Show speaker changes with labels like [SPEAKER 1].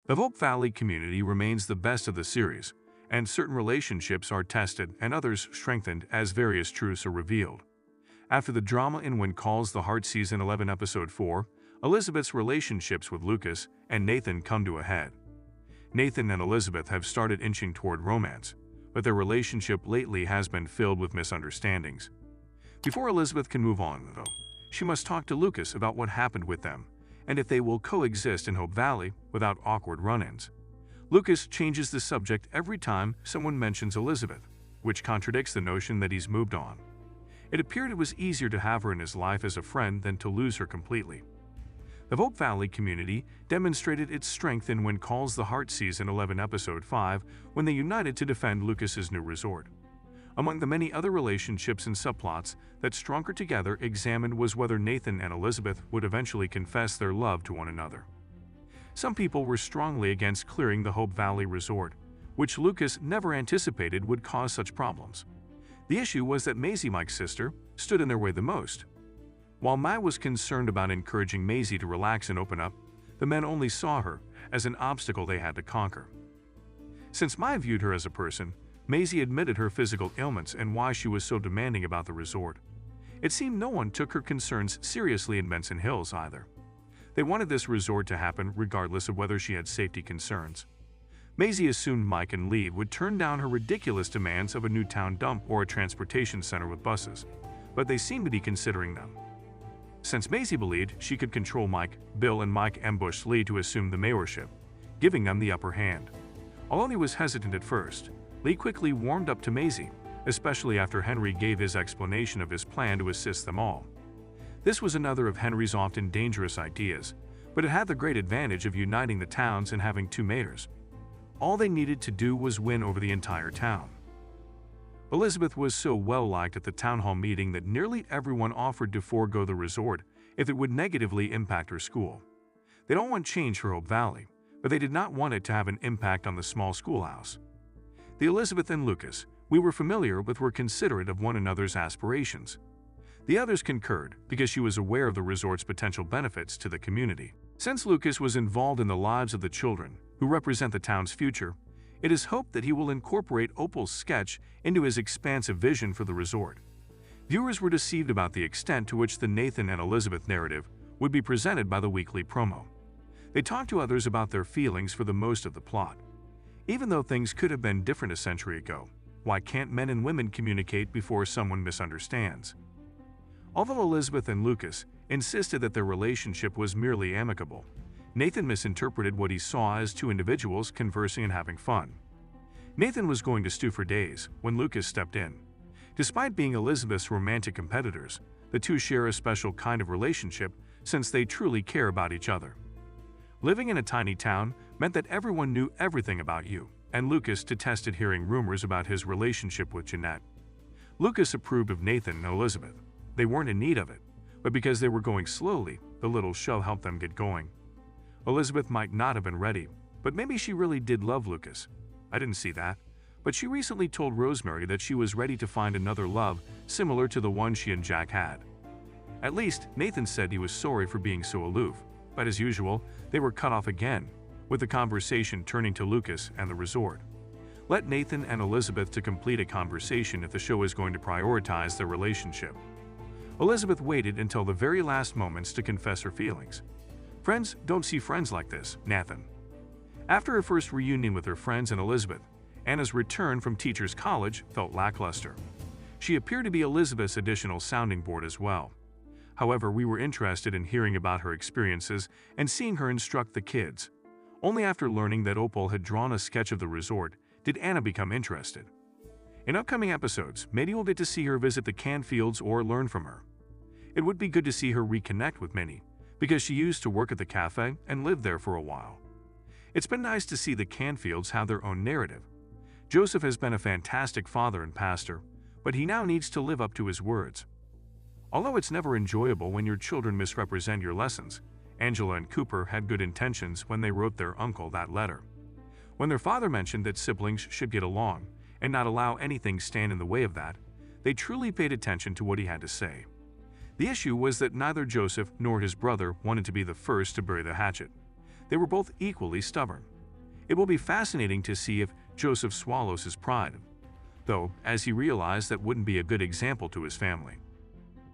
[SPEAKER 1] The Hope Valley community remains the best of the series, and certain relationships are tested and others strengthened as various truths are revealed. After the drama in When Calls the Heart Season 11 Episode 4, Elizabeth's relationships with Lucas and Nathan come to a head. Nathan and Elizabeth have started inching toward romance, but their relationship lately has been filled with misunderstandings. Before Elizabeth can move on, though, she must talk to Lucas about what happened with them and if they will coexist in Hope Valley without awkward run-ins. Lucas changes the subject every time someone mentions Elizabeth, which contradicts the notion that he's moved on. It appeared it was easier to have her in his life as a friend than to lose her completely. The Hope Valley community demonstrated its strength in When Calls the Heart Season 11 Episode 5 when they united to defend Lucas's new resort. Among the many other relationships and subplots that Stronger Together examined was whether Nathan and Elizabeth would eventually confess their love to one another. Some people were strongly against clearing the Hope Valley resort, which Lucas never anticipated would cause such problems. The issue was that Maisy, Mike's sister, stood in their way the most. While Mike was concerned about encouraging Maisy to relax and open up, the men only saw her as an obstacle they had to conquer. Since Mike viewed her as a person, Maisy admitted her physical ailments and why she was so demanding about the resort. It seemed no one took her concerns seriously in Benson Hills either. They wanted this resort to happen regardless of whether she had safety concerns. Maisy assumed Mike and Lee would turn down her ridiculous demands of a new town dump or a transportation center with buses, but they seemed to be considering them. Since Maisy believed she could control Mike, Bill and Mike ambushed Lee to assume the mayorship, giving them the upper hand. Although he was hesitant at first, Lee quickly warmed up to Maisy, especially after Henry gave his explanation of his plan to assist them all. This was another of Henry's often dangerous ideas, but it had the great advantage of uniting the towns and having two mayors. All they needed to do was win over the entire town. Elizabeth was so well-liked at the town hall meeting that nearly everyone offered to forego the resort if it would negatively impact her school. They don't want change for Hope Valley, but they did not want it to have an impact on the small schoolhouse. The Elizabeth and Lucas we were familiar with were considerate of one another's aspirations. The others concurred because she was aware of the resort's potential benefits to the community. Since Lucas was involved in the lives of the children who represent the town's future, it is hoped that he will incorporate Opal's sketch into his expansive vision for the resort. Viewers were deceived about the extent to which the Nathan and Elizabeth narrative would be presented by the weekly promo. They talked to others about their feelings for the most of the plot. Even though things could have been different a century ago, why can't men and women communicate before someone misunderstands? Although Elizabeth and Lucas insisted that their relationship was merely amicable, Nathan misinterpreted what he saw as two individuals conversing and having fun. Nathan was going to stew for days when Lucas stepped in. Despite being Elizabeth's romantic competitors, the two share a special kind of relationship since they truly care about each other. Living in a tiny town meant that everyone knew everything about you, and Lucas detested hearing rumors about his relationship with Jeanette. Lucas approved of Nathan and Elizabeth. They weren't in need of it, but because they were going slowly, the little show helped them get going. Elizabeth might not have been ready, but maybe she really did love Lucas. I didn't see that, but she recently told Rosemary that she was ready to find another love similar to the one she and Jack had. At least, Nathan said he was sorry for being so aloof, but as usual, they were cut off again, with the conversation turning to Lucas and the resort. Let Nathan and Elizabeth to complete a conversation if the show is going to prioritize their relationship. Elizabeth waited until the very last moments to confess her feelings. Friends don't see friends like this, Nathan. After her first reunion with her friends and Elizabeth, Anna's return from teacher's college felt lackluster. She appeared to be Elizabeth's additional sounding board as well. However, we were interested in hearing about her experiences and seeing her instruct the kids. Only after learning that Opal had drawn a sketch of the resort did Anna become interested. In upcoming episodes, maybe we'll get to see her visit the Canfields or learn from her. It would be good to see her reconnect with Minnie, because she used to work at the cafe and lived there for a while. It's been nice to see the Canfields have their own narrative. Joseph has been a fantastic father and pastor, but he now needs to live up to his words. Although it's never enjoyable when your children misrepresent your lessons, Angela and Cooper had good intentions when they wrote their uncle that letter. When their father mentioned that siblings should get along and not allow anything stand in the way of that, they truly paid attention to what he had to say. The issue was that neither Joseph nor his brother wanted to be the first to bury the hatchet. They were both equally stubborn. It will be fascinating to see if Joseph swallows his pride, though, as he realized that wouldn't be a good example to his family.